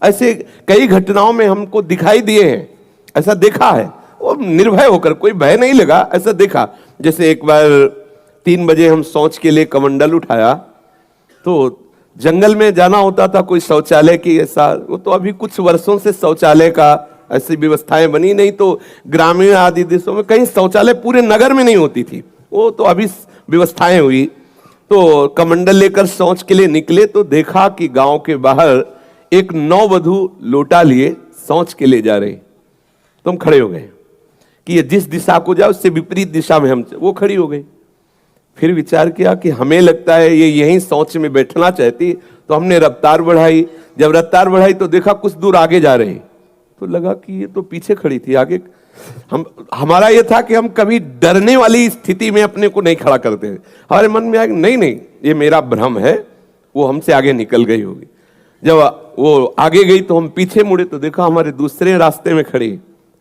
ऐसे कई घटनाओं में हमको दिखाई दिए हैं, ऐसा देखा है। वो निर्भय होकर, कोई भय नहीं लगा, ऐसा देखा। जैसे एक बार 3 बजे हम शौच के लिए कमंडल उठाया, तो जंगल में जाना होता था, कोई शौचालय की ऐसा, वो तो अभी कुछ वर्षों से शौचालय का ऐसी व्यवस्थाएं बनी नहीं, तो ग्रामीण आदि देशों में कहीं शौचालय पूरे नगर में नहीं होती थी, वो तो अभी व्यवस्थाएं हुई। तो कमंडल लेकर शौच के लिए निकले तो देखा कि गांव के बाहर एक नववधू लोटा लिए शौच के लिए जा रही। तो हम खड़े हो गए कि ये जिस दिशा को जाए उससे विपरीत दिशा में हम, वो खड़ी हो गई। फिर विचार किया कि हमें लगता है ये यहीं शौच में बैठना चाहती, तो हमने रफ्तार बढ़ाई। जब रफ्तार बढ़ाई तो देखा कुछ दूर आगे जा रही, तो लगा कि ये तो पीछे खड़ी थी, आगे। हमारा ये था कि हम कभी डरने वाली स्थिति में अपने को नहीं खड़ा करते। हमारे मन में आया कि नहीं नहीं, ये मेरा भ्रम है, वो हमसे आगे निकल गई होगी। जब वो आगे गई तो हम पीछे मुड़े तो देखा हमारे दूसरे रास्ते में खड़ी।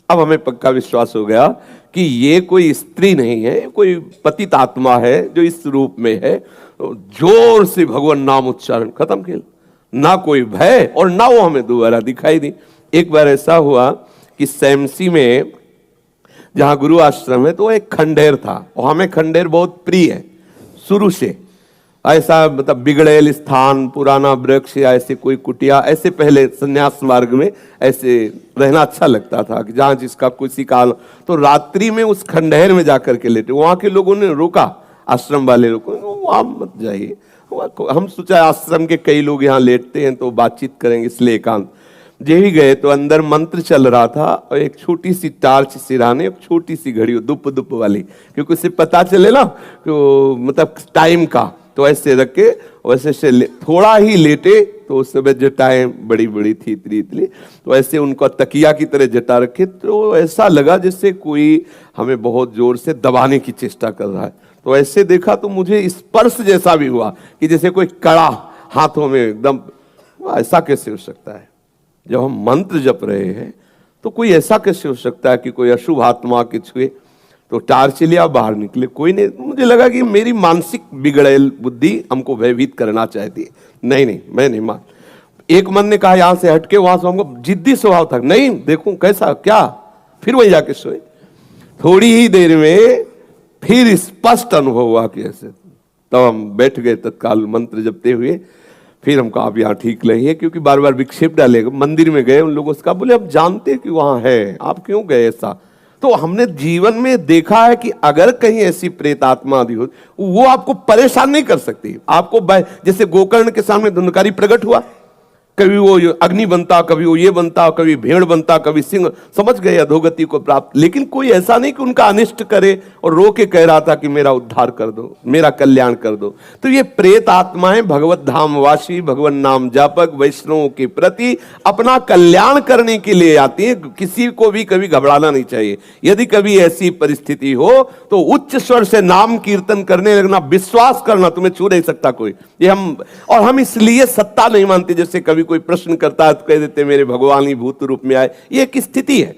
अब हमें पक्का विश्वास हो गया कि ये कोई स्त्री नहीं है, कोई पतित आत्मा है जो इस रूप में है। जोर से भगवान नाम उच्चारण, खत्म खेल। ना कोई भय और ना वो हमें दोबारा दिखाई दी। एक बार ऐसा हुआ कि सैमसी में जहां गुरु आश्रम है, तो एक खंडेर था, और हमें खंडेर बहुत प्रिय है शुरू से। ऐसा मतलब बिगड़ेल स्थान, पुराना वृक्ष या ऐसे कोई कुटिया, ऐसे पहले संन्यास मार्ग में ऐसे रहना अच्छा लगता था कि जहां जिसका किसी काल। तो रात्रि में उस खंडहर में जाकर के लेटे, वहां के लोगों ने रोका, आश्रम वाले लोगों, वहां मत जाइए। हम सोचा आश्रम के कई लोग यहाँ लेटते हैं तो बातचीत करेंगे, इसलिए एकांत। जे ही गए तो अंदर मंत्र चल रहा था, और एक छोटी सी टार्च सिराने, एक छोटी सी घड़ी दुप दुप वाली, क्योंकि उसे पता चले ना तो मतलब टाइम का। तो ऐसे रख के वैसे से थोड़ा ही लेटे, तो उस समय जटाएं बड़ी बड़ी थी, इतनी इतनी, तो ऐसे उनको तकिया की तरह जटा रखे। तो ऐसा लगा जैसे कोई हमें बहुत जोर से दबाने की चेष्टा कर रहा है। तो ऐसे देखा तो मुझे स्पर्श जैसा भी हुआ कि जैसे कोई कड़ा हाथों में एकदम। ऐसा कैसे हो सकता है? जब हम मंत्र जप रहे हैं तो कोई ऐसा कैसे हो सकता है कि कोई अशुभ आत्मा के छुए? तो टार्च लिया, बाहर निकले, कोई नहीं। मुझे लगा कि मेरी मानसिक बिगड़ेल बुद्धि हमको भयभीत करना चाहती है। नहीं नहीं, मैं नहीं मान। एक मन ने कहा यहां से हटके, वहां से हमको जिद्दी स्वभाव था, नहीं देखूं कैसा क्या। फिर वही जाके सोए। थोड़ी ही देर में फिर स्पष्ट अनुभव हुआ कि ऐसे। तब हम बैठ गए तत्काल मंत्र जपते हुए। फिर हम कहा अब यहाँ ठीक नहीं है, क्योंकि बार बार विक्षेप डालेगा। मंदिर में गए, उन लोगों से कहा, बोले अब जानते कि वहां है, आप क्यों गए ऐसा? तो हमने जीवन में देखा है कि अगर कहीं ऐसी प्रेत आत्मा आदि हो, वो आपको परेशान नहीं कर सकती। आपको जैसे गोकर्ण के सामने धुंधकारी प्रकट हुआ, कभी वो अग्नि बनता, कभी वो ये बनता, कभी भेड़ बनता, कभी सिंह, समझ गए अधोगति को प्राप्त। लेकिन कोई ऐसा नहीं कि उनका अनिष्ट करे और रो के कह रहा था कि मेरा उद्धार कर दो, मेरा कल्याण कर दो। तो ये प्रेत आत्माएं भगवत धामवासी, भगवान नाम जापक वैष्णवों के प्रति अपना कल्याण करने के लिए आती है। किसी को भी कभी घबराना नहीं चाहिए। यदि कभी ऐसी परिस्थिति हो तो उच्च स्वर से नाम कीर्तन करने लगना, विश्वास करना, तुम्हें छू नहीं सकता कोई। ये हम इसलिए सत्ता नहीं मानते। जैसे कभी कोई प्रश्न करता है तो कह देते मेरे भगवान ही भूत रूप में आए। ये एक स्थिति है,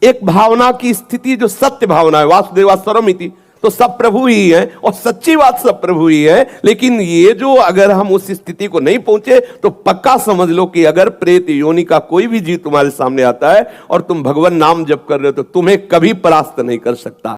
एक भावना की स्थिति जो सत्य भावना है। वासुदेवा सर्वमिति, तो सब प्रभु ही है, और सच्ची बात सब प्रभु ही है। लेकिन ये जो अगर हम उस स्थिति को नहीं पहुंचे तो पक्का समझ लो कि अगर प्रेत योनि का कोई भी जीव तुम्हारे सामने आता है और तुम भगवान नाम जप कर रहे हो तो तुम्हें कभी परास्त नहीं कर सकता।